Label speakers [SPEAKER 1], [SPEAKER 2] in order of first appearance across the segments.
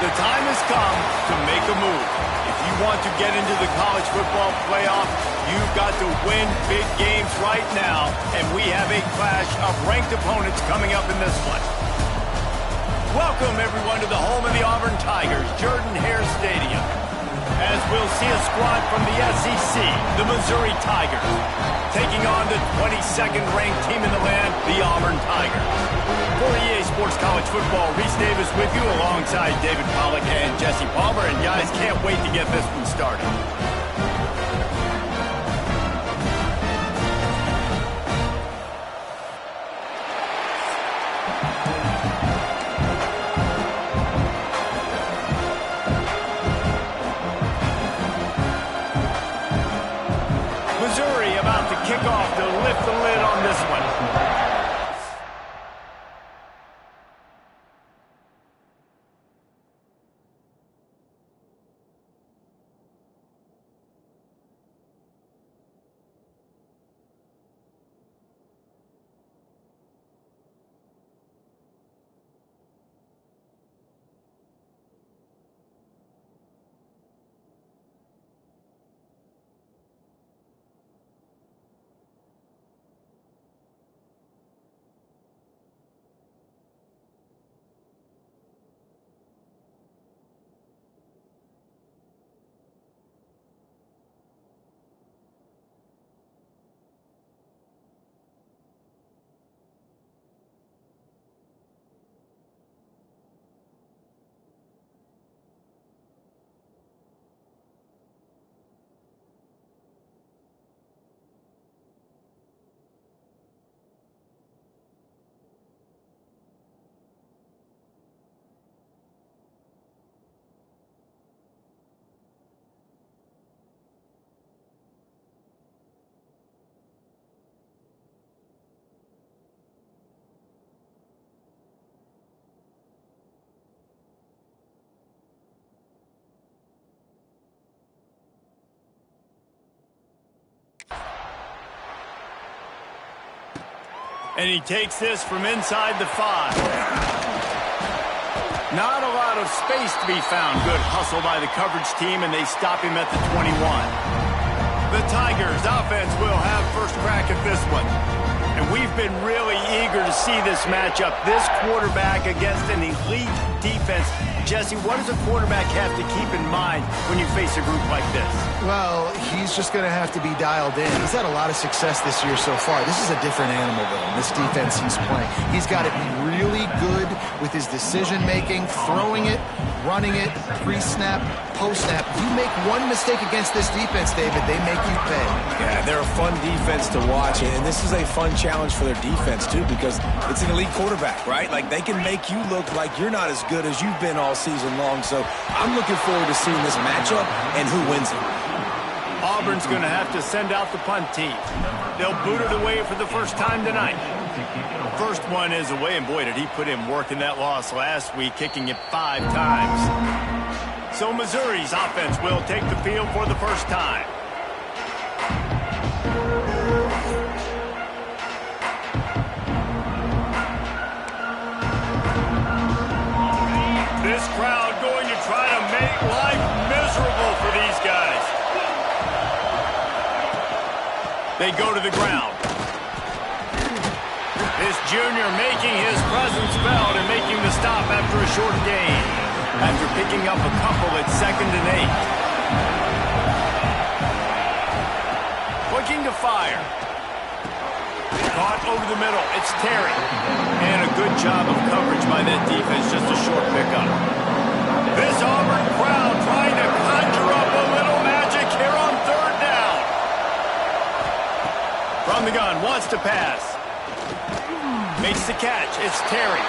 [SPEAKER 1] The time has come to make a move. If you want to get into the college football playoff, you've got to win big games right now, and we have a clash of ranked opponents coming up in this one. Welcome, everyone, to the home of the Auburn Tigers, Jordan-Hare Stadium. As we'll see a squad from the SEC, the Missouri Tigers, taking on the 22nd ranked team in the land, the Auburn Tigers. For EA Sports College Football, Reese Davis with you alongside David Pollack and Jesse Palmer. And guys, can't wait to get this one started. Missouri about to kick off to lift the lid on this one. And he takes this from inside the 5. Not a lot of space to be found. Good hustle by the coverage team, and they stop him at the 21. The Tigers offense will have first crack at this one. And we've been really eager to see this matchup. This quarterback against an elite defense. Jesse, what does a quarterback have to keep in mind when you face a group like this?
[SPEAKER 2] Well, he's just going to have to be dialed in. He's had a lot of success this year so far. This is a different animal, though, this defense he's playing. He's got to be really good with his decision-making, throwing it, running it, pre-snap, post-snap. If you make one mistake against this defense, David, they make you pay.
[SPEAKER 3] Yeah, they're a fun defense to watch, and this is a fun challenge for their defense, too, because it's an elite quarterback, right? Like, they can make you look like you're not as good as you've been all season long. So I'm looking forward to seeing this matchup and who wins it.
[SPEAKER 1] Auburn's going to have to send out the punt team. They'll boot it away for the first time tonight. First one is away, and boy, did he put in work in that loss last week, kicking it 5 times. So Missouri's offense will take the field for the first time. This crowd going to try to make life miserable for these guys. They go to the ground. This junior making his presence felt and making the stop after a short gain. After picking up a couple at 2nd and 8. Looking to fire. Caught over the middle. It's Terry. And a good job of coverage by that defense. Just a short pickup. This Auburn crowd trying to conjure up a little magic here on 3rd down. From the gun, wants to pass. Makes the catch. It's Terry.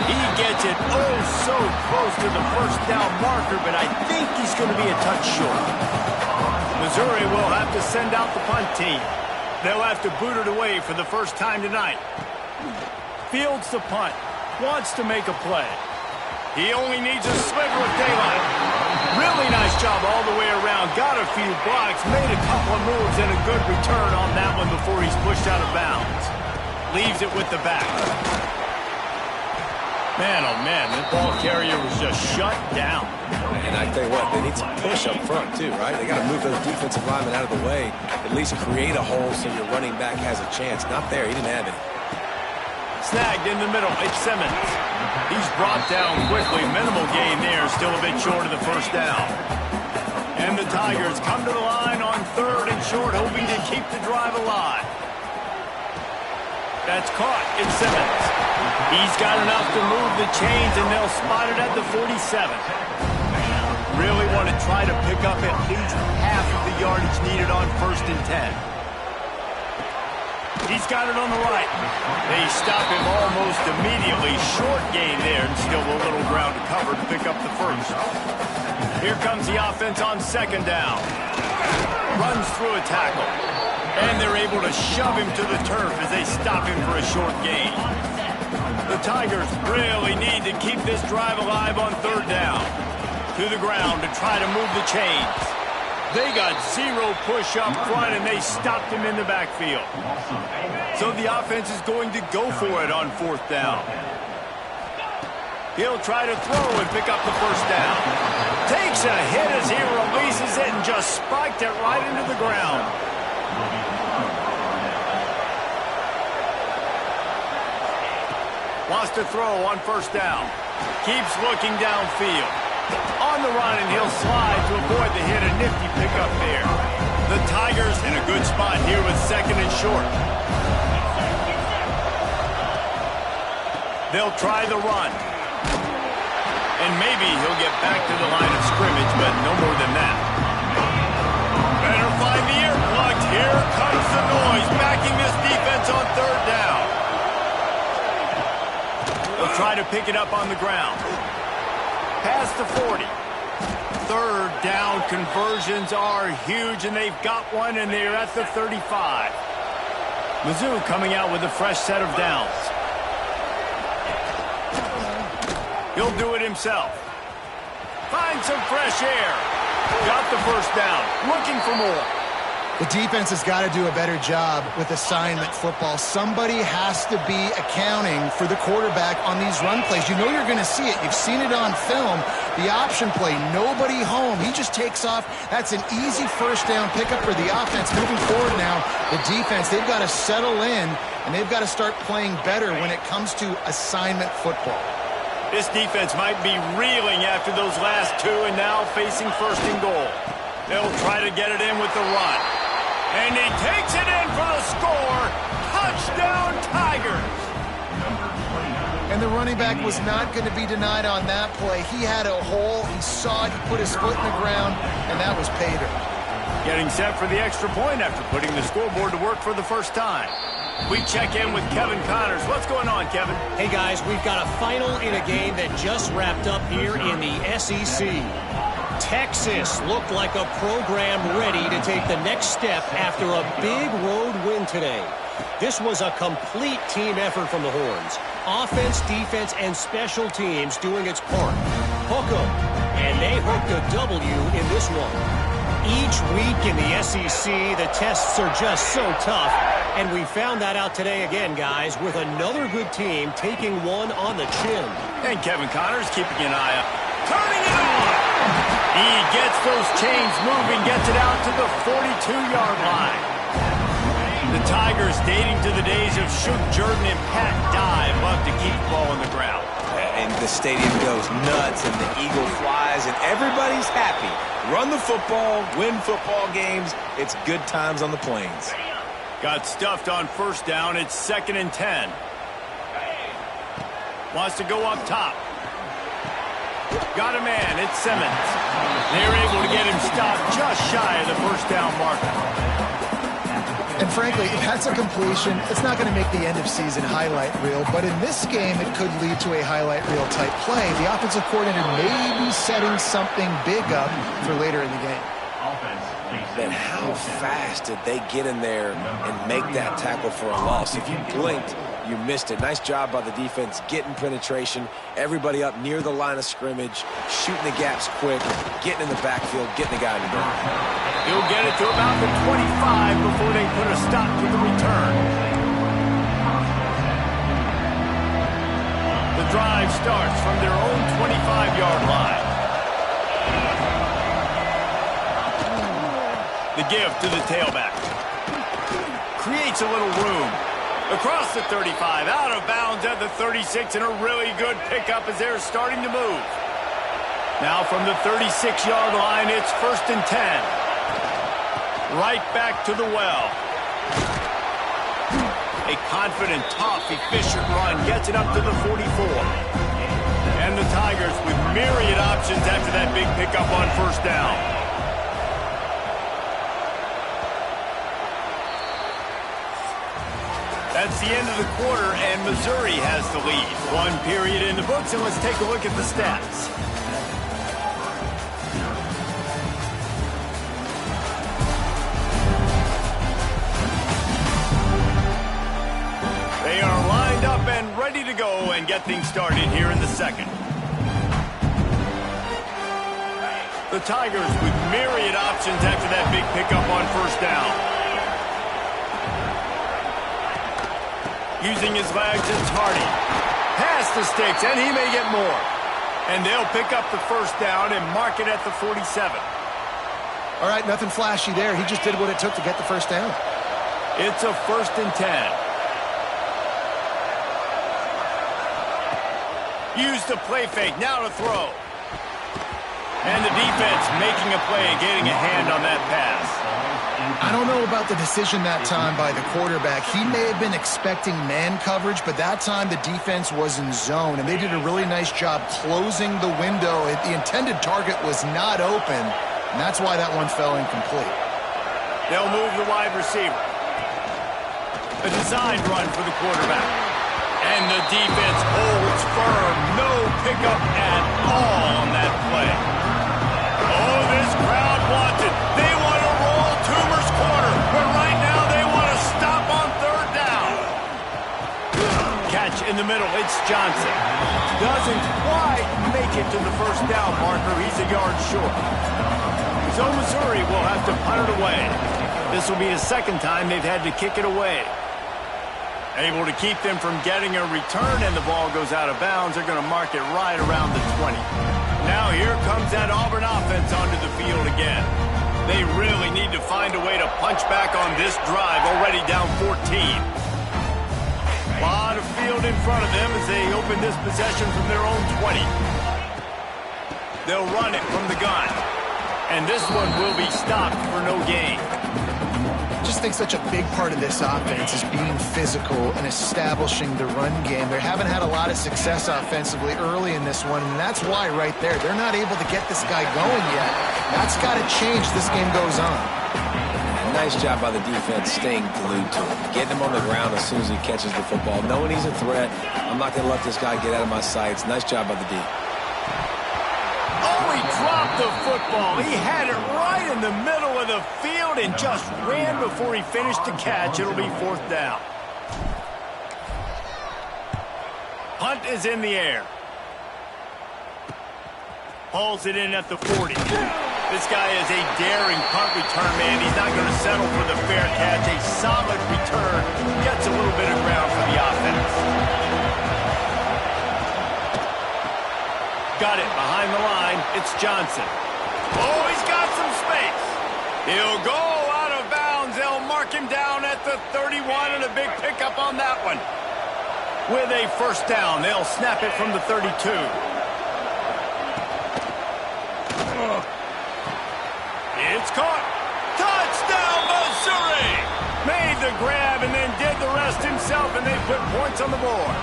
[SPEAKER 1] He gets it oh so close to the first down marker, but I think he's going to be a touch short. Missouri will have to send out the punt team. They'll have to boot it away for the first time tonight. Fields the punt. Wants to make a play. He only needs a sliver of daylight. Really nice job all the way around. Got a few blocks, made a couple of moves, and a good return on that one before he's pushed out of bounds. Leaves it with the back. Man, oh man, that ball carrier was just shut down.
[SPEAKER 3] And I tell you what, they need some push up front too, right? They got to move those defensive linemen out of the way, at least create a hole so your running back has a chance. Not there, he didn't have it.
[SPEAKER 1] Snagged in the middle, it's Simmons. He's brought down quickly, minimal gain there, still a bit short of the first down. And the Tigers come to the line on 3rd and short, hoping to keep the drive alive. That's caught, it's Simmons. He's got enough to move the chains, and they'll spot it at the 47. Really want to try to pick up at least half of the yardage needed on 1st and 10. He's got it on the right. They stop him almost immediately. Short gain there, and still a little ground to cover to pick up the first. Here comes the offense on 2nd down. Runs through a tackle. And they're able to shove him to the turf as they stop him for a short gain. The Tigers really need to keep this drive alive on 3rd down. To the ground to try to move the chains. They got 0 push up front, and they stopped him in the backfield. So the offense is going to go for it on 4th down. He'll try to throw and pick up the first down. Takes a hit as he releases it and just spiked it right into the ground. Wants to throw on 1st down. Keeps looking downfield. On the run, and he'll slide to avoid the hit. A nifty pickup there. The Tigers in a good spot here with 2nd and short. They'll try the run. And maybe he'll get back to the line of scrimmage, but no more than that. Better find the earplugs. Here comes the noise, backing this defense on 3rd down. They'll try to pick it up on the ground. Past the 40. 3rd down conversions are huge, and they've got one, and they're at the 35. Mizzou coming out with a fresh set of downs. He'll do it himself. Find some fresh air. Got the first down. Looking for more.
[SPEAKER 2] The defense has got to do a better job with assignment football. Somebody has to be accounting for the quarterback on these run plays. You know you're going to see it. You've seen it on film. The option play, nobody home. He just takes off. That's an easy first down pickup for the offense. Moving forward now, the defense, they've got to settle in, and they've got to start playing better when it comes to assignment football.
[SPEAKER 1] This defense might be reeling after those last 2 and now facing 1st and goal. They'll try to get it in with the run. And he takes it in for the score. Touchdown, Tigers.
[SPEAKER 2] And the running back was not going to be denied on that play. He had a hole. He saw it. He put his foot in the ground, and that was pay dirt.
[SPEAKER 1] Getting set for the extra point after putting the scoreboard to work for the first time. We check in with Kevin Connors. What's going on, Kevin?
[SPEAKER 4] Hey, guys, we've got a final in a game that just wrapped up here in the SEC. Texas looked like a program ready to take the next step after a big road win today. This was a complete team effort from the Horns. Offense, defense, and special teams doing its part. Hook 'em, and they hooked a W in this one. Each week in the SEC, the tests are just so tough, and we found that out today again, guys, with another good team taking one on the chin.
[SPEAKER 1] And Kevin Connors keeping an eye up. Turning it on! He gets those chains moving, gets it out to the 42-yard line. The Tigers, dating to the days of Shook Jordan and Pat Dye, love to keep the ball on the ground.
[SPEAKER 3] And the stadium goes nuts, and the eagle flies, and everybody's happy. Run the football, win football games. It's good times on the plains.
[SPEAKER 1] Got stuffed on 1st down. It's 2nd and 10. Wants to go up top. Got a man. It's Simmons. They're able to get him stopped just shy of the 1st down marker.
[SPEAKER 2] And frankly, if that's a completion, it's not going to make the end-of-season highlight reel. But in this game, it could lead to a highlight reel type play. The offensive coordinator may be setting something big up for later in the game.
[SPEAKER 3] Man, how fast did they get in there and make that tackle for a loss? If you blinked, you missed it. Nice job by the defense, getting penetration, everybody up near the line of scrimmage, shooting the gaps quick, getting in the backfield, getting the guy in the door.
[SPEAKER 1] He'll get it to about the 25 before they put a stop to the return. The The drive starts from their own 25-yard line. The give to the tailback. Creates a little room. Across the 35, out of bounds at the 36, and a really good pickup as they're starting to move. Now from the 36-yard line, it's 1st and 10. Right back to the well. A confident, tough, efficient run gets it up to the 44. And the Tigers with myriad options after that big pickup on 1st down. That's the end of the quarter, and Missouri has the lead. One period in the books, and let's take a look at the stats. They are lined up and ready to go and get things started here in the second. The Tigers with myriad options after that big pickup on 1st down. Using his legs, it's Hardy. Pass the sticks, and he may get more. And they'll pick up the 1st down and mark it at the 47.
[SPEAKER 2] All right, nothing flashy there. He just did what it took to get the 1st down.
[SPEAKER 1] It's a 1st and 10. Use the play fake, now to throw. And the defense making a play and getting a hand on that pass.
[SPEAKER 2] I don't know about the decision that time by the quarterback. He may have been expecting man coverage, but that time the defense was in zone, and they did a really nice job closing the window. The intended target was not open, and that's why that one fell incomplete.
[SPEAKER 1] They'll move the wide receiver. A designed run for the quarterback. And the defense holds firm. No pickup at all on that play. Oh, this crowd wants it. They want to roll Toomer's corner, but right now they want to stop on 3rd down. Catch in the middle. It's Johnson. Doesn't quite make it to the 1st down marker. He's a yard short. So Missouri will have to punt it away. This will be the 2nd time they've had to kick it away. Able to keep them from getting a return, and the ball goes out of bounds. They're going to mark it right around the 20. Now here comes that Auburn offense onto the field again. They really need to find a way to punch back on this drive, already down 14. A lot of field in front of them as they open this possession from their own 20. They'll run it from the gun. And this one will be stopped for no gain.
[SPEAKER 2] I just think such a big part of this offense is being physical and establishing the run game. They haven't had a lot of success offensively early in this one, and that's why right there, they're not able to get this guy going yet. That's got to change as this game goes on.
[SPEAKER 3] Nice job by the defense staying glued to him. Getting him on the ground as soon as he catches the football. Knowing he's a threat, I'm not going to let this guy get out of my sights. Nice job by the D.
[SPEAKER 1] Oh, he dropped the football. He had it right in the middle of the field and just ran before he finished the catch. It'll be 4th down. Punt is in the air. Hauls it in at the 40. This guy is a daring punt return man. He's not going to settle for the fair catch. A solid return. Gets a little bit of ground for the offense. Got it behind the line. It's Johnson. Oh, he's got some space. He'll go out of bounds. They'll mark him down at the 31, and a big pickup on that one. With a 1st down, they'll snap it from the 32. It's caught. Touchdown, Missouri! Made the grab and then did the rest himself, and they put points on the board.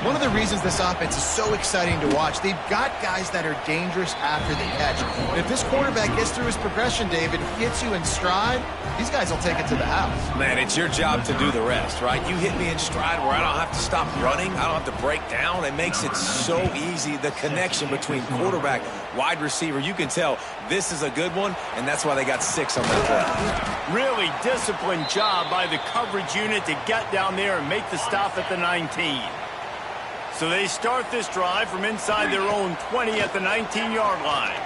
[SPEAKER 2] One of the reasons this offense is so exciting to watch, they've got guys that are dangerous after the catch. And if this quarterback gets through his progression, David, hits you in stride, these guys will take it to the house.
[SPEAKER 3] Man, it's your job to do the rest, right? You hit me in stride where I don't have to stop running. I don't have to break down. It makes it so easy. The connection between quarterback, wide receiver, you can tell this is a good one, and that's why they got 6 on that play.
[SPEAKER 1] Really disciplined job by the coverage unit to get down there and make the stop at the 19. So they start this drive from inside their own 20 at the 19-yard line.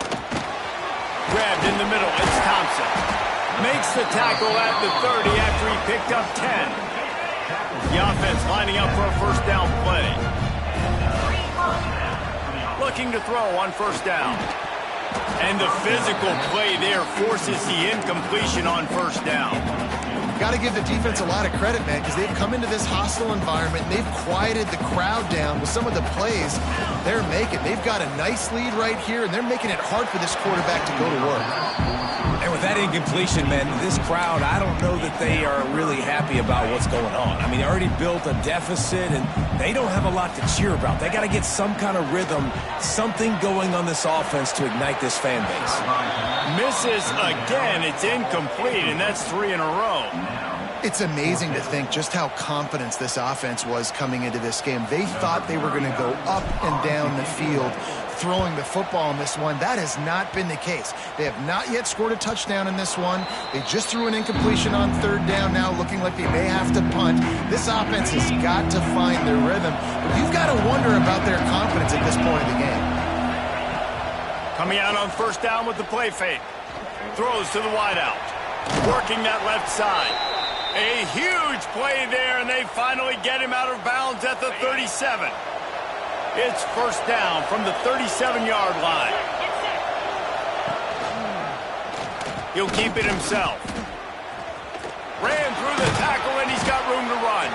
[SPEAKER 1] Grabbed in the middle, it's Thompson. Makes the tackle at the 30 after he picked up 10. The offense lining up for a 1st down play. Looking to throw on first down. And the physical play there forces the incompletion on first down.
[SPEAKER 2] Got to give the defense a lot of credit, man, because they've come into this hostile environment. They've quieted the crowd down with some of the plays they're making. They've got a nice lead right here, and they're making it hard for this quarterback to go to work.
[SPEAKER 3] And with that incompletion, man, this crowd, I don't know that they are really happy about what's going on. I mean, they already built a deficit, and they don't have a lot to cheer about. They got to get some kind of rhythm, something going on this offense to ignite this fan base.
[SPEAKER 1] Misses again. It's incomplete, and that's 3 in a row.
[SPEAKER 2] It's amazing to think just how confident this offense was coming into this game. They thought they were going to go up and down the field throwing the football in this one. That has not been the case. They have not yet scored a touchdown in this one. They just threw an incompletion on third down now, looking like they may have to punt. This offense has got to find their rhythm. But you've got to wonder about their confidence at this point of the game.
[SPEAKER 1] Coming out on first down with the play fake. Throws to the wideout. Working that left side. A huge play there, and they finally get him out of bounds at the 37. It's first down from the 37-yard line. He'll keep it himself. Ran through the tackle, and he's got room to run.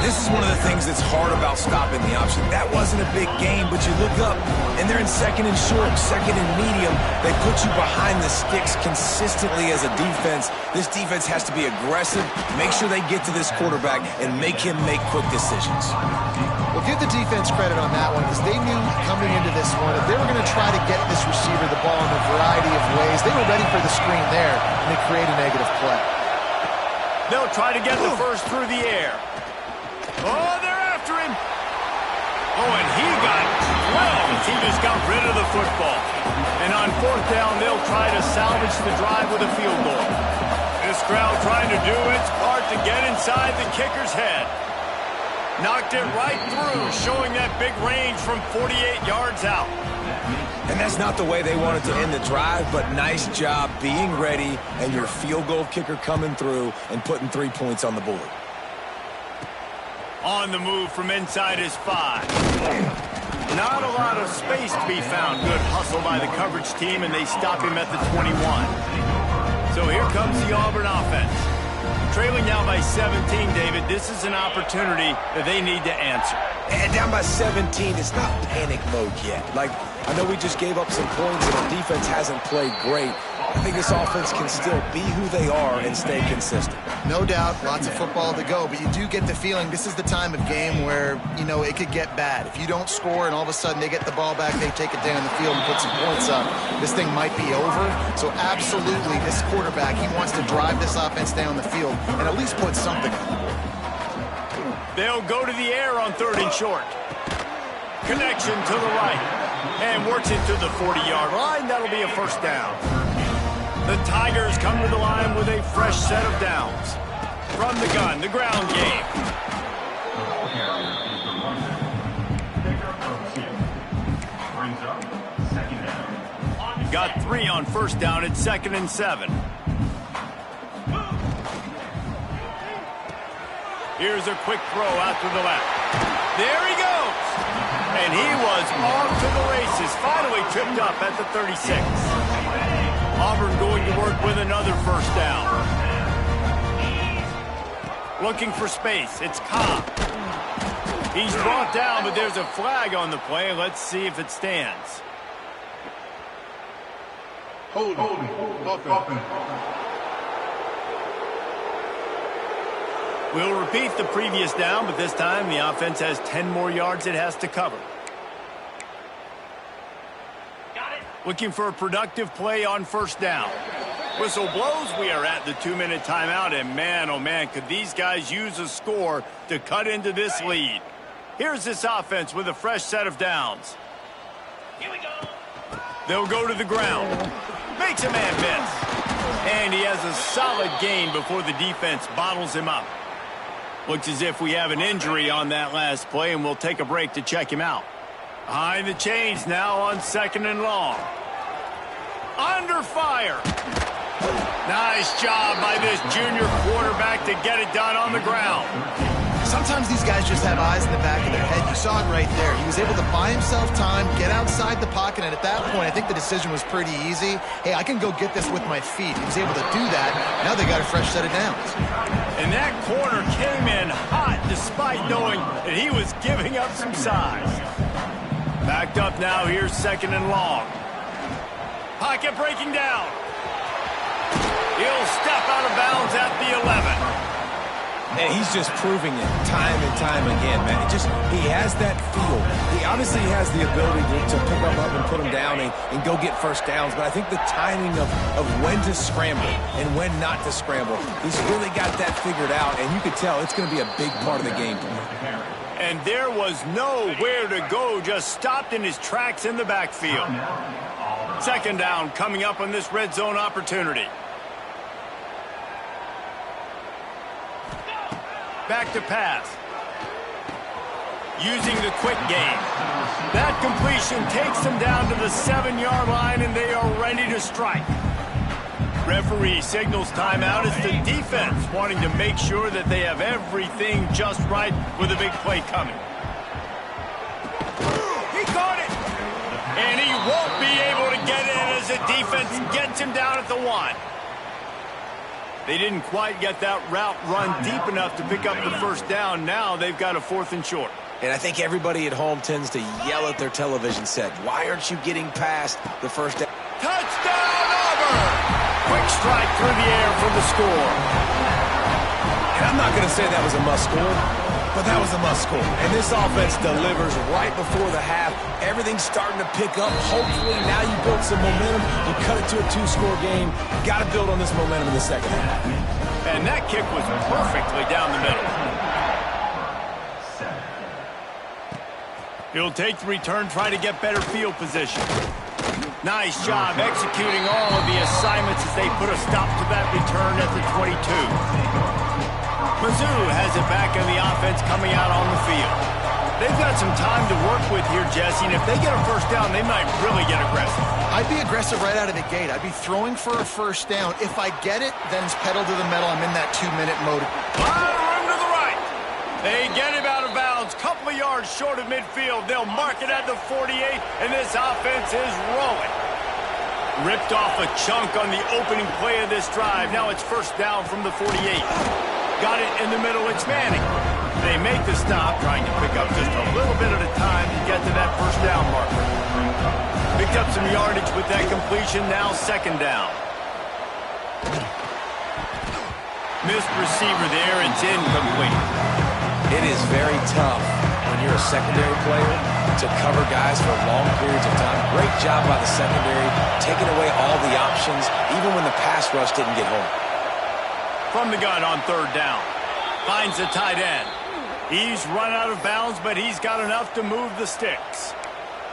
[SPEAKER 3] This is one of the things that's hard about stopping the option. That wasn't a big game, but you look up, and they're in second and short, second and medium. They put you behind the sticks consistently as a defense. This defense has to be aggressive, make sure they get to this quarterback, and make him make quick decisions.
[SPEAKER 2] Well, give the defense credit on that one, because they knew coming into this one that they were going to try to get this receiver the ball in a variety of ways. They were ready for the screen there, and they create a negative play.
[SPEAKER 1] They'll try to get the first through the air. Oh, they're after him. Oh, and he got 12. He just got rid of the football. And on fourth down, they'll try to salvage the drive with a field goal. This crowd trying to do its part to get inside the kicker's head. Knocked it right through, showing that big range from 48 yards out.
[SPEAKER 3] And that's not the way they wanted to end the drive, but nice job being ready and your field goal kicker coming through and putting 3 points on the board.
[SPEAKER 1] On the move from inside his 5. Not a lot of space to be found. Good hustle by the coverage team, and they stop him at the 21. So here comes the Auburn offense. Trailing now by 17, David. This is an opportunity that they need to answer.
[SPEAKER 3] And down by 17, it's not panic mode yet. Like, I know we just gave up some points and the defense hasn't played great. I think this offense can still be who they are and stay consistent.
[SPEAKER 2] No doubt, lots of football to go, but you do get the feeling this is the time of game where, you know, it could get bad. If you don't score and all of a sudden they get the ball back, they take it down the field and put some points up, this thing might be over. So absolutely, this quarterback, he wants to drive this offense down the field and at least put something on the board.
[SPEAKER 1] They'll go to the air on third and short. Connection to the right. And works it to the 40-yard line. That'll be a first down. The Tigers come to the line with a fresh set of downs. From the gun, the ground game. Got 3 on first down at 2nd and 7. Here's a quick throw out to the left. There he goes. And he was off to the races. Finally tripped up at the 36. Auburn going to work with another first down. Looking for space. It's Cobb. He's brought down, but there's a flag on the play. Let's see if it stands.
[SPEAKER 5] Hold.
[SPEAKER 1] We'll repeat the previous down, but this time the offense has 10 more yards it has to cover. Looking for a productive play on first down. Whistle blows. We are at the 2-minute timeout, and man, oh man, could these guys use a score to cut into this lead. Here's this offense with a fresh set of downs. Here we go. They'll go to the ground. Makes a man miss. And he has a solid gain before the defense bottles him up. Looks as if we have an injury on that last play, and we'll take a break to check him out. Behind the chains now on 2nd and long. Under fire. Nice job by this junior quarterback to get it done on the ground.
[SPEAKER 2] Sometimes these guys just have eyes in the back of their head. You saw it right there. He was able to buy himself time, get outside the pocket, and at that point, I think the decision was pretty easy. Hey, I can go get this with my feet. He was able to do that. Now they got a fresh set of downs.
[SPEAKER 1] And that corner came in hot despite knowing that he was giving up some size. Backed up now, here's 2nd and long. Pocket breaking down. He'll step out of bounds at the 11.
[SPEAKER 3] And he's just proving it time and time again, man. He has that feel. He obviously has the ability to pick them up and put them down and go get first downs. But I think the timing of when to scramble and when not to scramble, he's really got that figured out. And you could tell it's going to be a big part of the game plan.
[SPEAKER 1] And there was nowhere to go, just stopped in his tracks in the backfield. 2nd down coming up on this red zone opportunity. Back to pass. Using the quick game. That completion takes them down to the 7-yard line, and they are ready to strike. Referee signals timeout. It's the defense wanting to make sure that they have everything just right with a big play coming. He caught it! And he won't be able to get in as the defense gets him down at the 1. They didn't quite get that route run deep enough to pick up the first down. Now they've got a 4th and short.
[SPEAKER 3] And I think everybody at home tends to yell at their television set. Why aren't you getting past the first down?
[SPEAKER 1] Touchdown, Auburn! Quick strike through the air for the score.
[SPEAKER 3] And I'm not going to say that was a must score, but that was a must score. And this offense delivers right before the half. Everything's starting to pick up. Hopefully now you build some momentum. You cut it to a 2-score game. Got to build on this momentum in the second half.
[SPEAKER 1] And that kick was perfectly down the middle. He'll take the return, try to get better field position. Nice job executing all of the assignments as they put a stop to that return at the 22. Mizzou has it back in the offense coming out on the field. They've got some time to work with here, Jesse, and if they get a first down, they might really get aggressive.
[SPEAKER 2] I'd be aggressive right out of the gate. I'd be throwing for a first down. If I get it, then it's pedal to the metal. I'm in that 2-minute mode.
[SPEAKER 1] A lot of room to the right. They get him out of bounds, couple of yards short of midfield. They'll mark it at the 48, and this offense is rolling. Ripped off a chunk on the opening play of this drive. Now it's first down from the 48. Got it in the middle. It's Manning. They make the stop, trying to pick up just a little bit at a time to get to that first down marker. Picked up some yardage with that completion. Now 2nd down. Missed receiver there. It's incomplete.
[SPEAKER 3] It is very tough when you're a secondary player to cover guys for long periods of time. Great job by the secondary, taking away all the options, even when the pass rush didn't get home.
[SPEAKER 1] From the gun on 3rd down. Finds the tight end. He's run out of bounds, but he's got enough to move the sticks.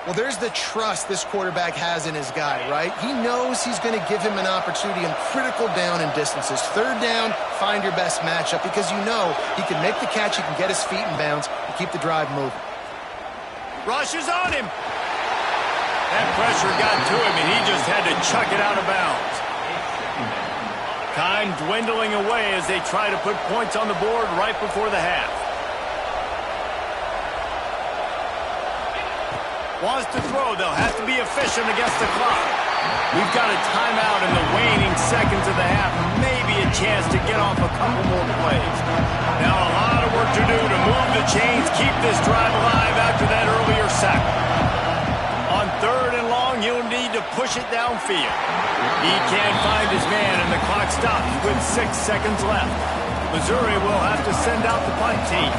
[SPEAKER 2] Well, there's the trust this quarterback has in his guy, right? He knows he's going to give him an opportunity in critical down and distances. 3rd down, find your best matchup because you know he can make the catch, he can get his feet in bounds, and keep the drive moving.
[SPEAKER 1] Rush is on him. That pressure got to him, and he just had to chuck it out of bounds. Time dwindling away as they try to put points on the board right before the half. Wants to throw. They'll have to be efficient against the clock. We've got a timeout in the waning seconds of the half. Maybe a chance to get off a couple more plays. Now a lot of work to do to move the chains, keep this drive alive after that earlier sack. On 3rd and long, he'll need to push it downfield. He can't find his man, and the clock stops with 6 seconds left. Missouri will have to send out the punt team.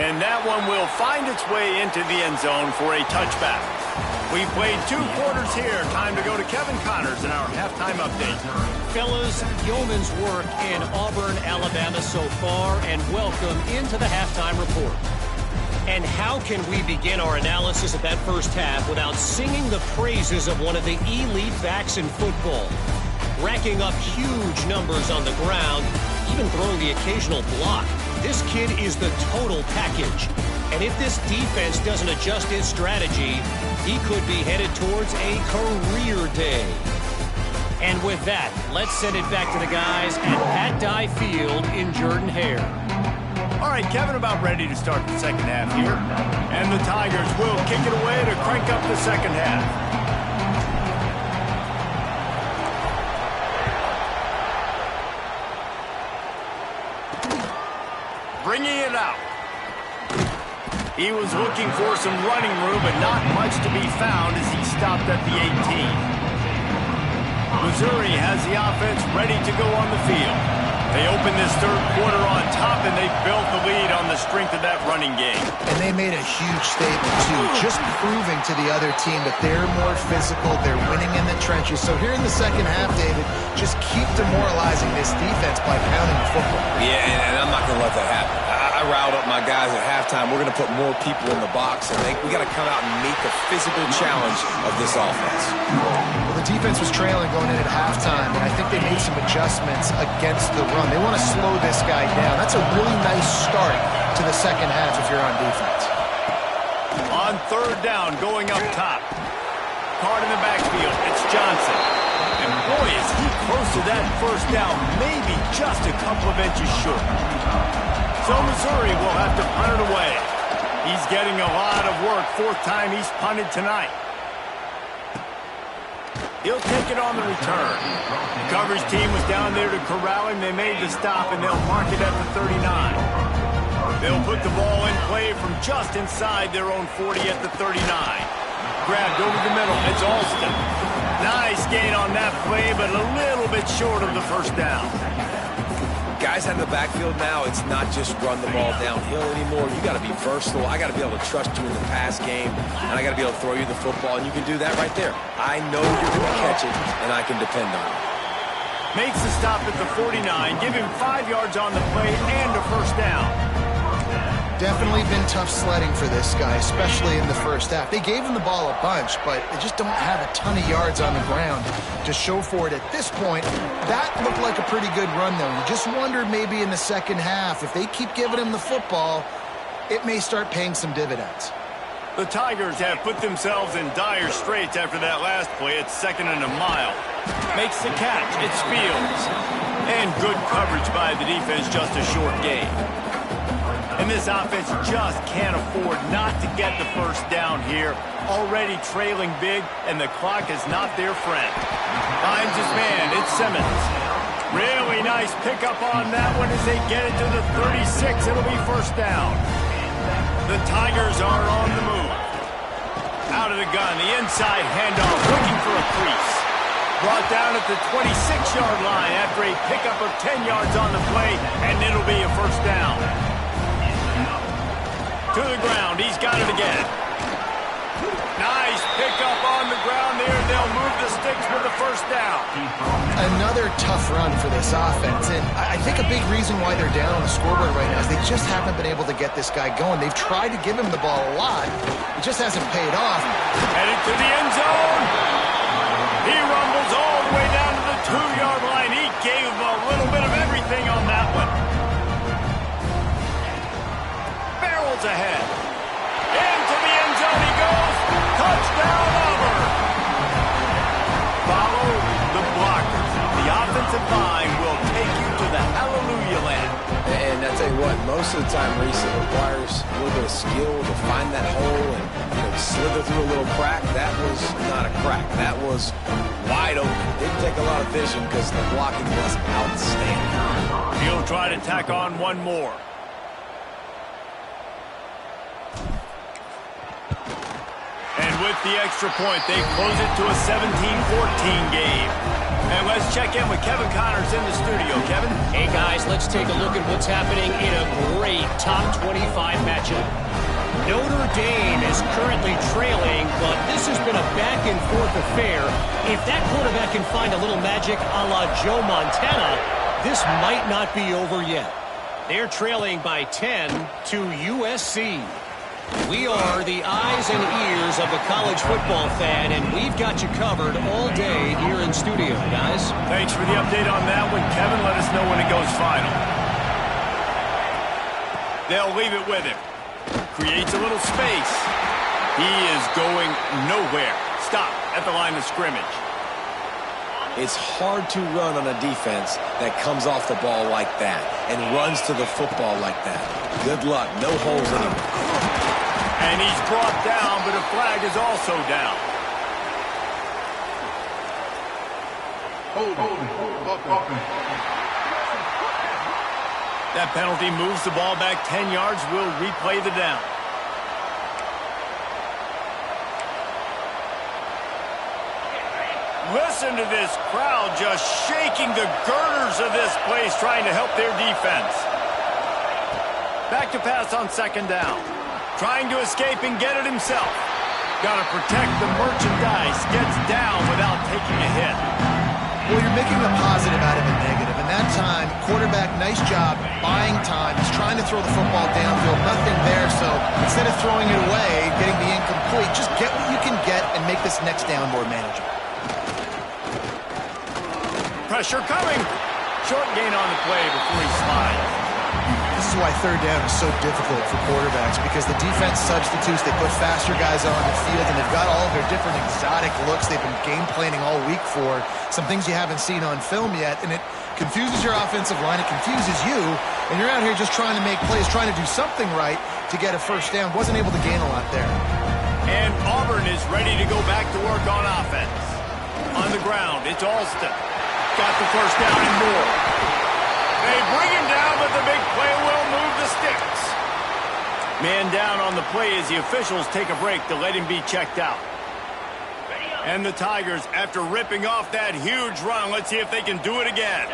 [SPEAKER 1] And that one will find its way into the end zone for a touchback. We played 2 quarters here. Time to go to Kevin Connors in our halftime update.
[SPEAKER 4] Fellas, yeoman's work in Auburn, Alabama so far, and welcome into the halftime report. And how can we begin our analysis of that first half without singing the praises of one of the elite backs in football? Racking up huge numbers on the ground, even throwing the occasional block. This kid is the total package. And if this defense doesn't adjust its strategy, he could be headed towards a career day. with that, let's send it back to the guys at Pat Dye Field in Jordan-Hare.
[SPEAKER 1] All right, Kevin, about ready to start the second half here. And the Tigers will kick it away to crank up the second half. Bringing it out. He was looking for some running room, but not much to be found as he stopped at the 18. Missouri has the offense ready to go on the field. They open this third quarter on top, and they built the lead on the strength of that running game.
[SPEAKER 2] And they made a huge statement, too, just proving to the other team that they're more physical, they're winning in the trenches. So here in the second half, David, just keep demoralizing this defense by pounding the football.
[SPEAKER 3] Yeah, and I'm not going to let that happen. I riled up my guys at halftime. We're going to put more people in the box, and we got to come out and meet the physical challenge of this offense.
[SPEAKER 2] Well, the defense was trailing going in at halftime, and I think they made some adjustments against the run. They want to slow this guy down. That's a really nice start to the second half if you're on defense.
[SPEAKER 1] On third down, going up top. Card in the backfield. It's Johnson. And boy, is he close to that first down, maybe just a couple of inches short. So Missouri will have to punt it away. He's getting a lot of work. Fourth time he's punted tonight. He'll take it on the return. The coverage team was down there to corral him. They made the stop, and they'll mark it at the 39. They'll put the ball in play from just inside their own 40 at the 39. Grabbed over the middle. It's Alston. Nice gain on that play, but a little bit short of the first down.
[SPEAKER 3] Guys out of the backfield now, it's not just run the ball downhill anymore. You got to be versatile. I got to be able to trust you in the pass game, and I got to be able to throw you the football, and you can do that right there. I know you're going to catch it, and I can depend on it.
[SPEAKER 1] Makes the stop at the 49, give him 5 yards on the play and a first down.
[SPEAKER 2] Definitely been tough sledding for this guy, especially in the first half. They gave him the ball a bunch, but they just don't have a ton of yards on the ground to show for it at this point. That looked like a pretty good run, though. You just wondered maybe in the second half, if they keep giving him the football, it may start paying some dividends.
[SPEAKER 1] The Tigers have put themselves in dire straits after that last play. It's 2nd and a mile. Makes the catch. It's Fields. And good coverage by the defense, just a short gain. And this offense just can't afford not to get the first down here. Already trailing big, and the clock is not their friend. Finds his man. It's Simmons. Really nice pickup on that one as they get it to the 36. It'll be first down. The Tigers are on the move. Out of the gun, the inside handoff, looking for a crease. Brought down at the 26-yard line after a pickup of 10 yards on the play, and it'll be a first down. To the ground, he's got it again. Nice pickup on the ground there. They'll move the sticks with the first down.
[SPEAKER 2] Another tough run for this offense, and I think a big reason why they're down on the scoreboard right now is they just haven't been able to get this guy going. They've tried to give him the ball a lot. It just hasn't paid off.
[SPEAKER 1] Headed to the end zone. He rumbles all the way down to the 2-yard line. He gave him a little bit of everything on that one. Barrels ahead. Into the end zone he goes. Touchdown, Auburn. Follow the blockers. The offensive line will take you to the hallelujah land.
[SPEAKER 3] And I tell you what, most of the time, Reese, it requires a little bit of skill to find that hole and slither through a little crack. That was not a crack. That was wide open. Didn't take a lot of vision because the blocking was outstanding.
[SPEAKER 1] He'll try to tack on one more. And with the extra point, they close it to a 17-14 game. And let's check in with Kevin Connors in the studio. Kevin?
[SPEAKER 4] Hey, guys, let's take a look at what's happening in a great top 25 matchup. Notre Dame is currently trailing, but this has been a back-and-forth affair. If that quarterback can find a little magic a la Joe Montana, this might not be over yet. They're trailing by 10 to USC. We are the eyes and ears of the college football fan, and we've got you covered all day here in studio, guys.
[SPEAKER 1] Thanks for the update on that one, Kevin. Let us know when it goes final. They'll leave it with him. Creates a little space. He is going nowhere. Stop at the line of scrimmage.
[SPEAKER 3] It's hard to run on a defense that comes off the ball like that and runs to the football like that. Good luck. No holes anywhere.
[SPEAKER 1] And he's brought down, but a flag is also down. That penalty moves the ball back 10 yards. We'll replay the down. Listen to this crowd just shaking the girders of this place, trying to help their defense. Back to pass on second down. Trying to escape and get it himself. Got to protect the merchandise. Gets down without taking a hit.
[SPEAKER 2] Well, you're making a positive out of a negative. And that time, quarterback, nice job, buying time. He's trying to throw the football downfield. Nothing there, so instead of throwing it away, getting the incomplete, just get what you can get and make this next down more manageable.
[SPEAKER 1] Pressure coming. Short gain on the play before he slides.
[SPEAKER 2] This is why third down is so difficult for quarterbacks, because the defense substitutes, they put faster guys on the field, and they've got all of their different exotic looks they've been game planning all week for, some things you haven't seen on film yet, and it confuses your offensive line, it confuses you, and you're out here just trying to make plays, trying to do something right to get a first down. Wasn't able to gain a lot there.
[SPEAKER 1] And Auburn is ready to go back to work on offense. On the ground, it's Alston. Got the first down and more. They bring him down, but the big play will move the sticks. Man down on the play as the officials take a break to let him be checked out. And the Tigers, after ripping off that huge run, let's see if they can do it again.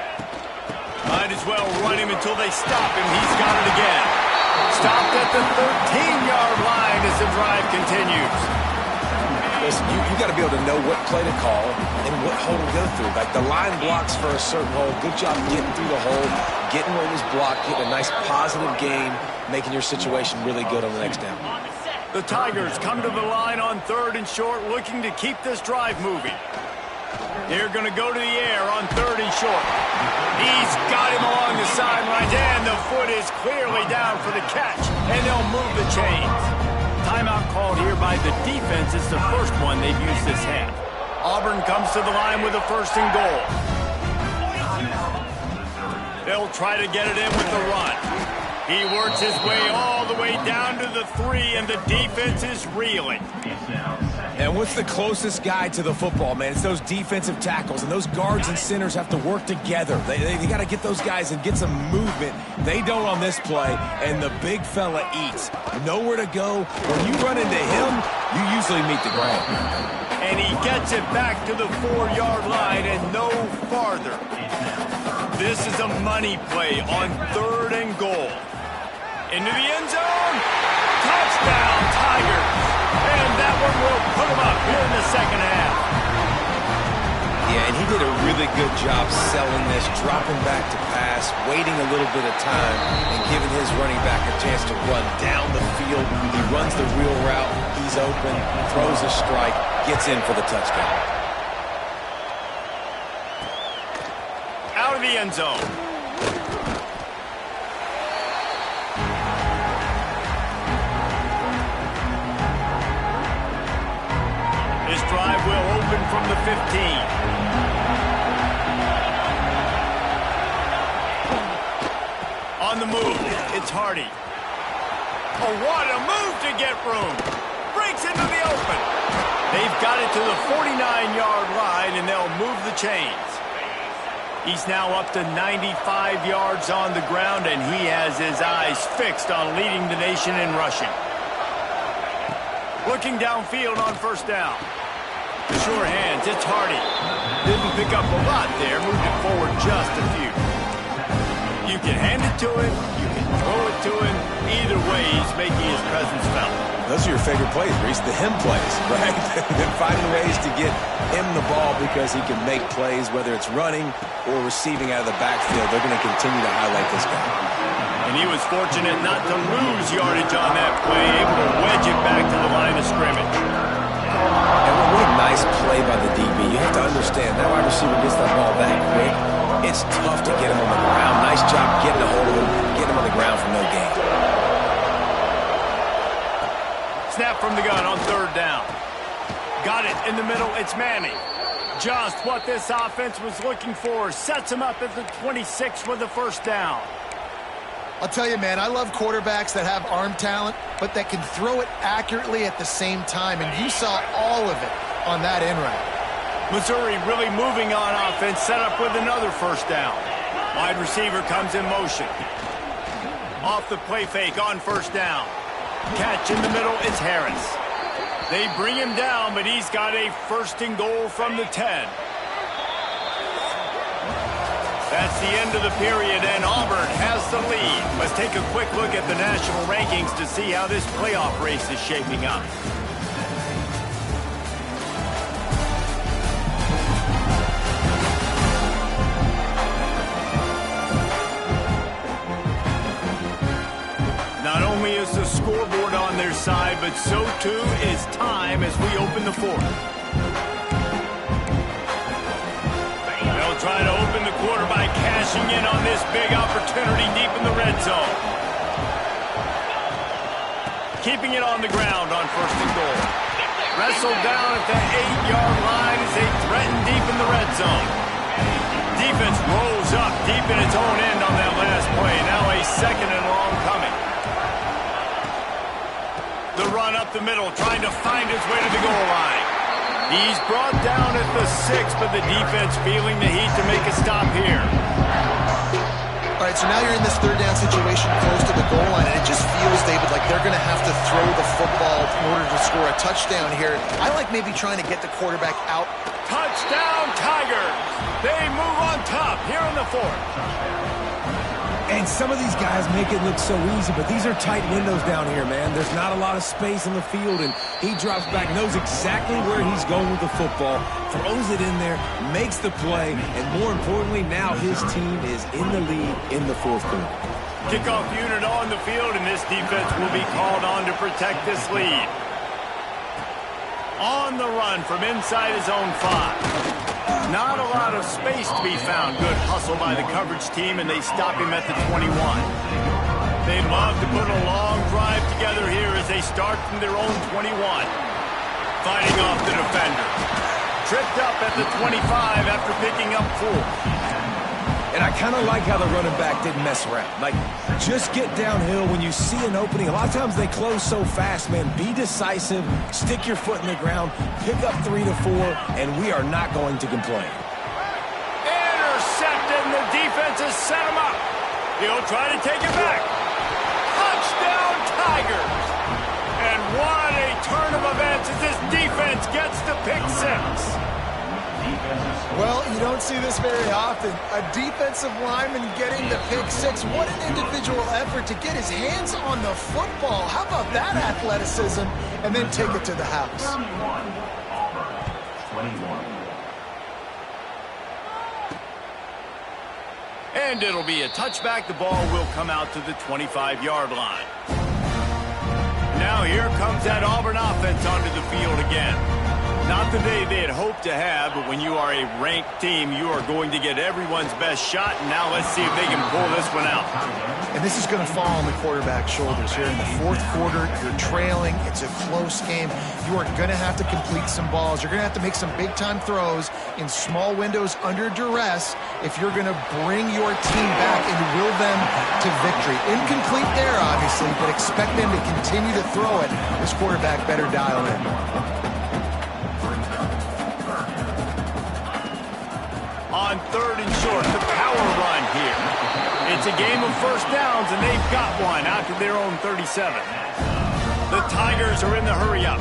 [SPEAKER 1] Might as well run him until they stop him. He's got it again. Stopped at the 13-yard line as the drive continues.
[SPEAKER 3] Listen, you got to be able to know what play to call and what hole to go through. Like the line blocks for a certain hole. Good job getting through the hole, getting where it was blocked, getting a nice positive gain, making your situation really good on the next down.
[SPEAKER 1] The Tigers come to the line on third and short, looking to keep this drive moving. They're going to go to the air on third and short. He's got him along the sidelines, and the foot is clearly down for the catch, and they'll move the chains. Timeout called here by the defense. It's the first one they've used this half. Auburn comes to the line with a first and goal. They'll try to get it in with the run. He works his way all the way down to the 3, and the defense is reeling.
[SPEAKER 3] And what's the closest guy to the football, man? It's those defensive tackles, and those guards and centers have to work together. They got to get those guys and get some movement. They don't on this play, and the big fella eats. Nowhere to go. When you run into him, you usually meet the ground.
[SPEAKER 1] And he gets it back to the 4-yard line and no farther. This is a money play on third and goal. Into the end zone. Touchdown, Tigers. And that one will put him up here in the second half.
[SPEAKER 3] Yeah, and he did a really good job selling this, dropping back to pass, waiting a little bit of time, and giving his running back a chance to run down the field. He runs the real route. He's open, throws a strike, gets in for the touchdown.
[SPEAKER 1] Out of the end zone. This drive will open from the 15. On the move, it's Hardy. Oh, what a move to get room. Breaks into the open. They've got it to the 49-yard line, and they'll move the chains. He's now up to 95 yards on the ground, and he has his eyes fixed on leading the nation in rushing. Looking downfield on first down. The sure hands, it's Hardy. Didn't pick up a lot there, moved it forward just a few. You can hand it to him, you can throw it to him. Either way, he's making his presence felt.
[SPEAKER 3] Those are your favorite plays, Reese, the him plays, right? And finding ways to get him the ball because he can make plays, whether it's running or receiving out of the backfield. They're going to continue to highlight this guy.
[SPEAKER 1] And he was fortunate not to lose yardage on that play, able to wedge it back to the line of scrimmage.
[SPEAKER 3] And what a nice play by the DB. You have to understand, that wide receiver gets that ball that quick. It's tough to get him on the ground. Nice job getting a hold of him, getting him on the ground for no gain.
[SPEAKER 1] Snap from the gun on third down. Got it in the middle. It's Manning. Just what this offense was looking for. Sets him up at the 26 for the first down.
[SPEAKER 2] I'll tell you, man, I love quarterbacks that have arm talent, but that can throw it accurately at the same time, and you saw all of it on that in route.
[SPEAKER 1] Missouri really moving on offense, set up with another first down. Wide receiver comes in motion. Off the play fake on first down. Catch in the middle, it's Harris. They bring him down, but he's got a first and goal from the 10. That's the end of the period, and Auburn has the lead. Let's take a quick look at the national rankings to see how this playoff race is shaping up. Not only is the scoreboard on their side, but so too is time as we open the fourth. They'll try to open the quarter by cashing in on this big opportunity deep in the red zone. Keeping it on the ground on first and goal. Wrestled down at the 8-yard line as they threaten deep in the red zone. Defense rolls up deep in its own end on that last play. Now a second and long coming. The run up the middle, trying to find his way to the goal line. He's brought down at the 6, but the defense feeling the heat to make a stop here.
[SPEAKER 2] All right, so now you're in this third down situation close to the goal line, and it just feels, David, like they're going to have to throw the football in order to score a touchdown here. I like maybe trying to get the quarterback out.
[SPEAKER 1] Touchdown, Tigers! They move on top here in the fourth.
[SPEAKER 3] And some of these guys make it look so easy, but these are tight windows down here, man. There's not a lot of space in the field, and he drops back, knows exactly where he's going with the football, throws it in there, makes the play, and more importantly, now his team is in the lead in the fourth quarter.
[SPEAKER 1] Kickoff unit on the field, and this defense will be called on to protect this lead. On the run from inside his own 5. Not a lot of space to be found. Good hustle by the coverage team, and they stop him at the 21. They'd love to put a long drive together here as they start from their own 21. Fighting off the defender. Tripped up at the 25 after picking up 4.
[SPEAKER 3] And I kind of like how the running back didn't mess around. Like, just get downhill when you see an opening. A lot of times they close so fast, man. Be decisive, stick your foot in the ground, pick up 3 to 4, and we are not going to complain.
[SPEAKER 1] Intercepted, and the defense has set him up. He'll try to take it back. Touchdown, Tigers! And what a turn of events as this defense gets the pick 6.
[SPEAKER 2] Well, you don't see this very often. A defensive lineman getting the pick 6. What an individual effort to get his hands on the football. How about that athleticism? And then take it to the house.
[SPEAKER 1] 21. And it'll be a touchback. The ball will come out to the 25-yard line. Now here comes that Auburn offense onto the field again. Not the day they had hoped to have, but when you are a ranked team, you are going to get everyone's best shot. And now let's see if they can pull this one out.
[SPEAKER 2] And this is going to fall on the quarterback's shoulders here in the fourth quarter. You're trailing. It's a close game. You are going to have to complete some balls. You're going to have to make some big-time throws in small windows under duress if you're going to bring your team back and will them to victory. Incomplete there, obviously, but expect them to continue to throw it. This quarterback better dial in.
[SPEAKER 1] On third and short, the power run here. It's a game of first downs, and they've got one out to their own 37. The Tigers are in the hurry-up.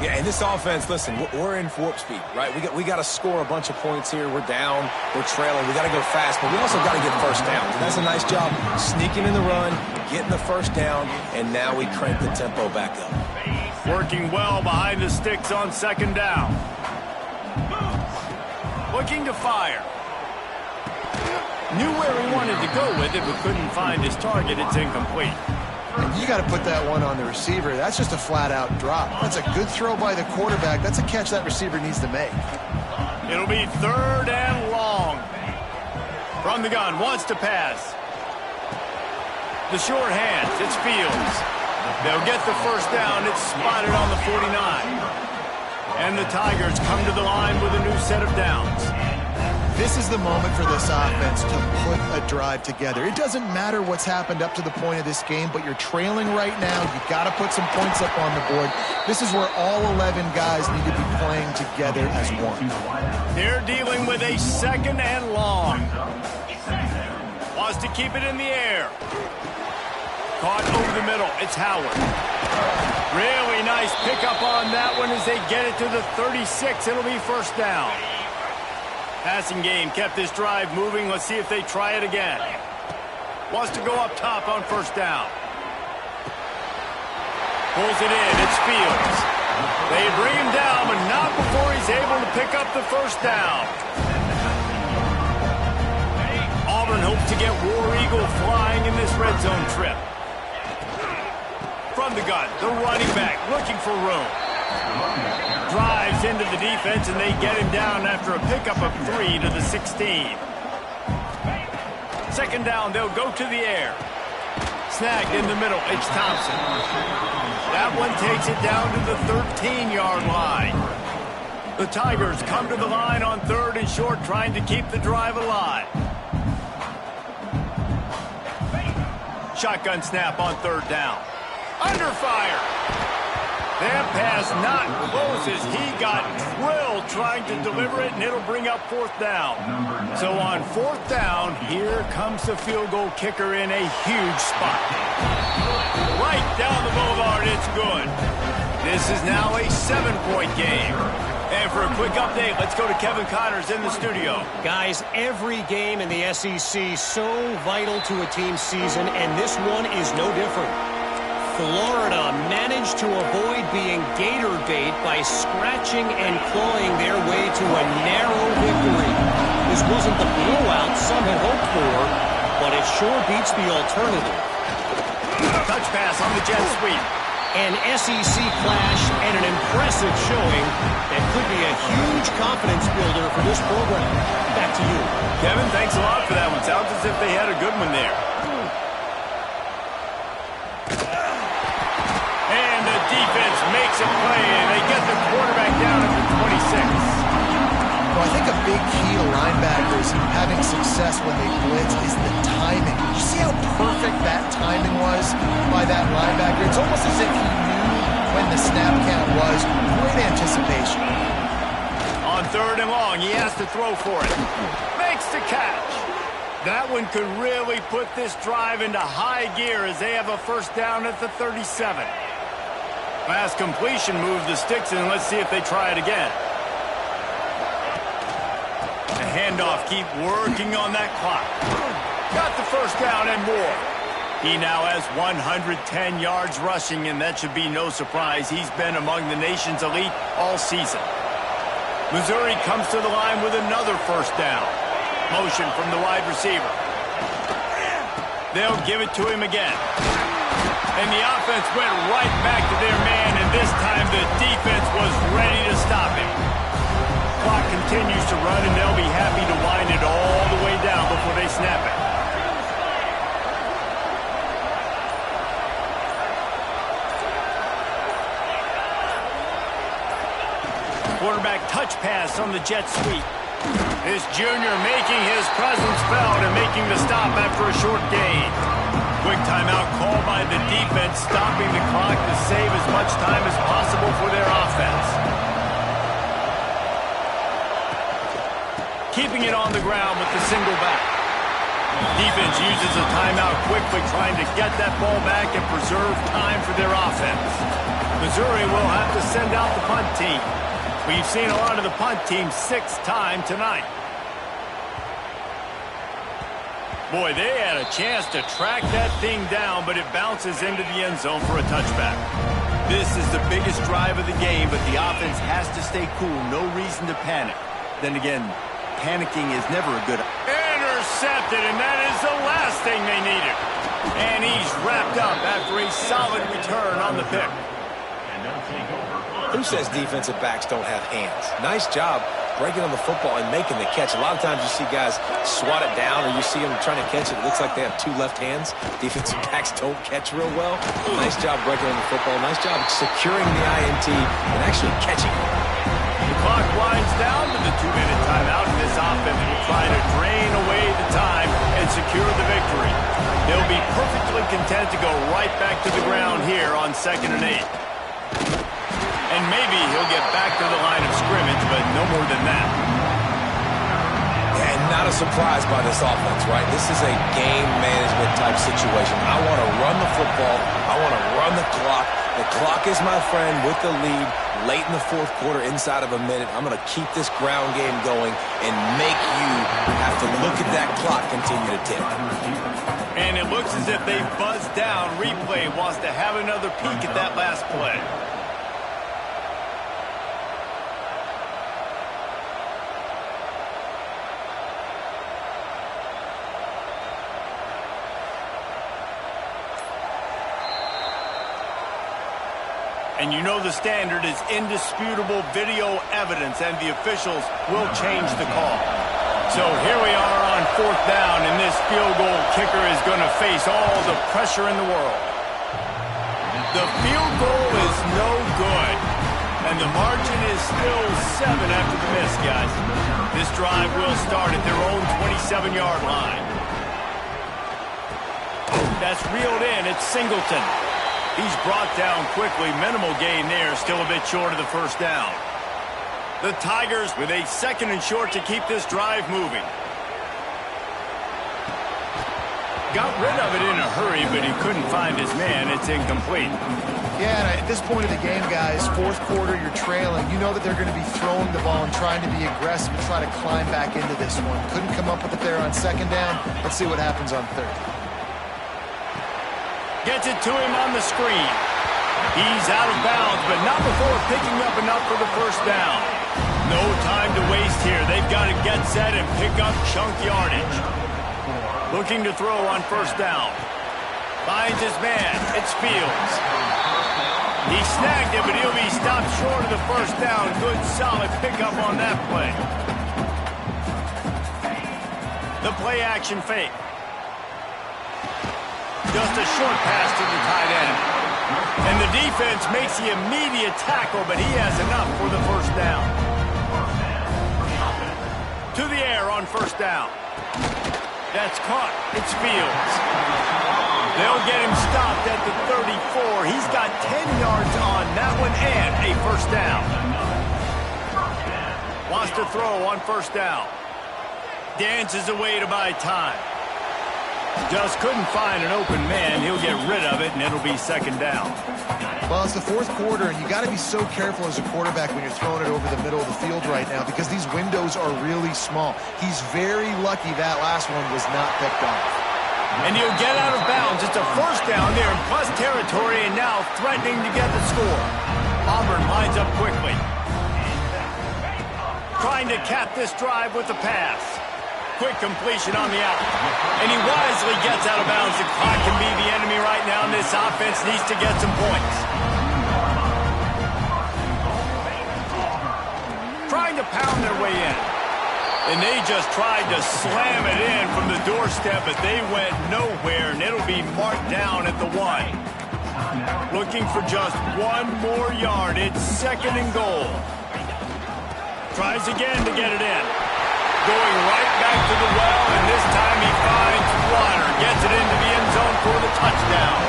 [SPEAKER 3] Yeah, and this offense, listen, we're in warp speed, right? We got to score a bunch of points here. We're down, we're trailing. We got to go fast, but we also got to get first downs. And that's a nice job sneaking in the run, getting the first down, and now we crank the tempo back up.
[SPEAKER 1] Working well behind the sticks on second down. Looking to fire. Knew where he wanted to go with it, but couldn't find his target. It's incomplete.
[SPEAKER 2] And you got to put that one on the receiver. That's just a flat-out drop. That's a good throw by the quarterback. That's a catch that receiver needs to make.
[SPEAKER 1] It'll be third and long. From the gun, wants to pass. The short hands, it's Fields. They'll get the first down. It's spotted on the 49. And the Tigers come to the line with a new set of downs.
[SPEAKER 2] This is the moment for this offense to put a drive together. It doesn't matter what's happened up to the point of this game, but you're trailing right now. You've got to put some points up on the board. This is where all 11 guys need to be playing together as one.
[SPEAKER 1] They're dealing with a 2nd and long. Wants to keep it in the air. Caught over the middle. It's Howard. Really nice pickup on that one as they get it to the 36. It'll be first down. Passing game kept this drive moving. Let's see if they try it again. Wants to go up top on first down. Pulls it in. It's Fields. They bring him down, but not before he's able to pick up the first down. Auburn hopes to get War Eagle flying in this red zone trip. From the gun, the running back looking for room. Drives into the defense, and they get him down after a pickup of 3 to the 16. 2nd down, they'll go to the air. Snagged in the middle, it's Thompson. That one takes it down to the 13-yard line. The Tigers come to the line on 3rd and short, trying to keep the drive alive. Shotgun snap on 3rd down. Under fire. That pass not close as he got drilled trying to deliver it, and it'll bring up 4th down. So on 4th down, here comes the field goal kicker in a huge spot. Right down the boulevard, it's good. This is now a 7-point game. And for a quick update, let's go to Kevin Connors in the studio.
[SPEAKER 4] Guys, every game in the SEC so vital to a team's season, and this one is no different. Florida managed to avoid being gator bait by scratching and clawing their way to a narrow victory. This wasn't the blowout some had hoped for, but it sure beats the alternative.
[SPEAKER 1] Touch pass on the jet sweep.
[SPEAKER 4] An SEC clash and an impressive showing that could be a huge confidence builder for this program. Back to you.
[SPEAKER 1] Kevin, thanks a lot for that one. Sounds as if they had a good one there. And the defense makes a play, and they get the quarterback down at the 26.
[SPEAKER 2] Well, I think a big key to linebackers having success when they blitz is the timing. Did you see how perfect that timing was by that linebacker? It's almost as if he knew when the snap count was. Great anticipation.
[SPEAKER 1] On 3rd and long, he has to throw for it. Makes the catch. That one could really put this drive into high gear as they have a first down at the 37. Last completion moved the sticks, and let's see if they try it again. The handoff, keep working on that clock. Got the first down and more. He now has 110 yards rushing, and that should be no surprise. He's been among the nation's elite all season. Missouri comes to the line with another first down. Motion from the wide receiver. They'll give it to him again. And the offense went right back to their man, and this time the defense was ready to stop him. Clock continues to run, and they'll be happy to wind it all the way down before they snap it. Quarterback touch pass on the jet sweep. This junior making his presence felt and making the stop after a short gain. Quick timeout called by the defense, stopping the clock to save as much time as possible for their offense. Keeping it on the ground with the single back. Defense uses a timeout quickly, trying to get that ball back and preserve time for their offense. Missouri will have to send out the punt team. We've seen a lot of the punt team 6 times tonight. Boy, they had a chance to track that thing down, but it bounces into the end zone for a touchback. This is the biggest drive of the game, but the offense has to stay cool. No reason to panic. Then again, panicking is never a good... Intercepted, and that is the last thing they needed. And he's wrapped up after a solid return on the pick.
[SPEAKER 3] Who says defensive backs don't have hands? Nice job breaking on the football and making the catch. A lot of times you see guys swat it down or you see them trying to catch it. It looks like they have two left hands. Defensive backs don't catch real well. Nice job breaking on the football. Nice job securing the INT and actually catching it.
[SPEAKER 1] The clock winds down to the 2-minute timeout, and this offense will try to drain away the time and secure the victory. They'll be perfectly content to go right back to the ground here on 2nd and 8. And maybe he'll get back to the line of scrimmage, but no more than that.
[SPEAKER 3] And not a surprise by this offense, right? This is a game management type situation. I want to run the football. I want to run the clock. The clock is my friend with the lead late in the 4th quarter, inside of a minute. I'm going to keep this ground game going and make you have to look at that clock continue to tick.
[SPEAKER 1] And it looks as if they buzzed down. Replay wants to have another peek at that last play. And you know the standard is indisputable video evidence, and the officials will change the call. So here we are on 4th down, and this field goal kicker is going to face all the pressure in the world. The field goal is no good, and the margin is still 7 after the miss, guys. This drive will start at their own 27-yard line. That's reeled in. It's Singleton. He's brought down quickly. Minimal gain there. Still a bit short of the 1st down. The Tigers with a 2nd and short to keep this drive moving. Got rid of it in a hurry, but he couldn't find his man. It's incomplete.
[SPEAKER 2] Yeah, and at this point of the game, guys, 4th quarter, you're trailing. You know that they're going to be throwing the ball and trying to be aggressive and try to climb back into this one. Couldn't come up with it there on 2nd down. Let's see what happens on 3rd.
[SPEAKER 1] Gets it to him on the screen. He's out of bounds, but not before picking up enough for the 1st down. No time to waste here. They've got to get set and pick up chunk yardage. Looking to throw on 1st down. Finds his man. It's Fields. He snagged it, but he'll be stopped short of the 1st down. Good, solid pickup on that play. The play action fake. Just a short pass to the tight end. And the defense makes the immediate tackle, but he has enough for the 1st down. To the air on 1st down. That's caught. It's Fields. They'll get him stopped at the 34. He's got 10 yards on that one and a 1st down. Wants to throw on 1st down. Dances away to buy time. Just couldn't find an open man. He'll get rid of it, and it'll be 2nd down.
[SPEAKER 2] Well, it's the 4th quarter, and you got to be so careful as a quarterback when you're throwing it over the middle of the field right now because these windows are really small. He's very lucky that last one was not picked off.
[SPEAKER 1] And he'll get out of bounds. It's a 1st down there in plus territory, and now threatening to get the score. Auburn lines up quickly. Trying to cap this drive with the pass. Quick completion on the out. And he wisely gets out of bounds. The clock can be the enemy right now, and this offense needs to get some points. Trying to pound their way in. And they just tried to slam it in from the doorstep, but they went nowhere, and it'll be marked down at the 1. Looking for just 1 more yard. It's 2nd and goal. Tries again to get it in. Going right back to the well, and this time he finds water. Gets it into the end zone for the touchdown.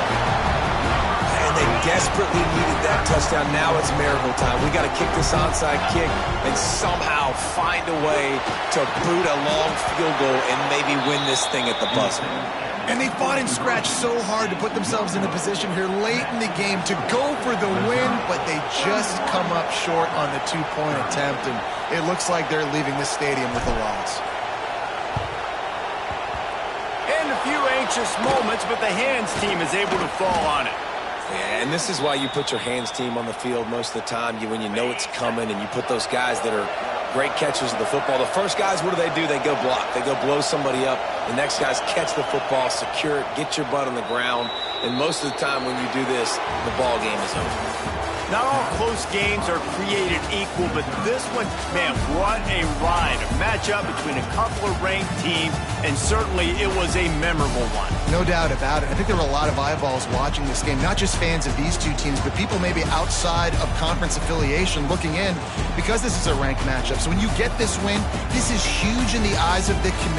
[SPEAKER 3] And they desperately needed that touchdown. Now it's miracle time. We got to kick this onside kick and somehow find a way to boot a long field goal and maybe win this thing at the buzzer.
[SPEAKER 2] And they fought and scratched so hard to put themselves in a position here late in the game to go for the win, but they just come up short on the 2-point attempt, and it looks like they're leaving this stadium with a loss.
[SPEAKER 1] And a few anxious moments, but the hands team is able to fall on it.
[SPEAKER 3] Yeah, and this is why you put your hands team on the field most of the time. When you know it's coming, and you put those guys that are great catchers of the football. The first guys, what do? They go block. They go blow somebody up. The next guys catch the football, secure it, get your butt on the ground, And most of the time when you do this, the ball game is over.
[SPEAKER 1] Not all close games are created equal, but this one, man, what a ride. A matchup between a couple of ranked teams, and certainly it was a memorable one.
[SPEAKER 2] No doubt about it. I think there were a lot of eyeballs watching this game, not just fans of these two teams, but people maybe outside of conference affiliation looking in because this is a ranked matchup. So when you get this win, this is huge in the eyes of the community.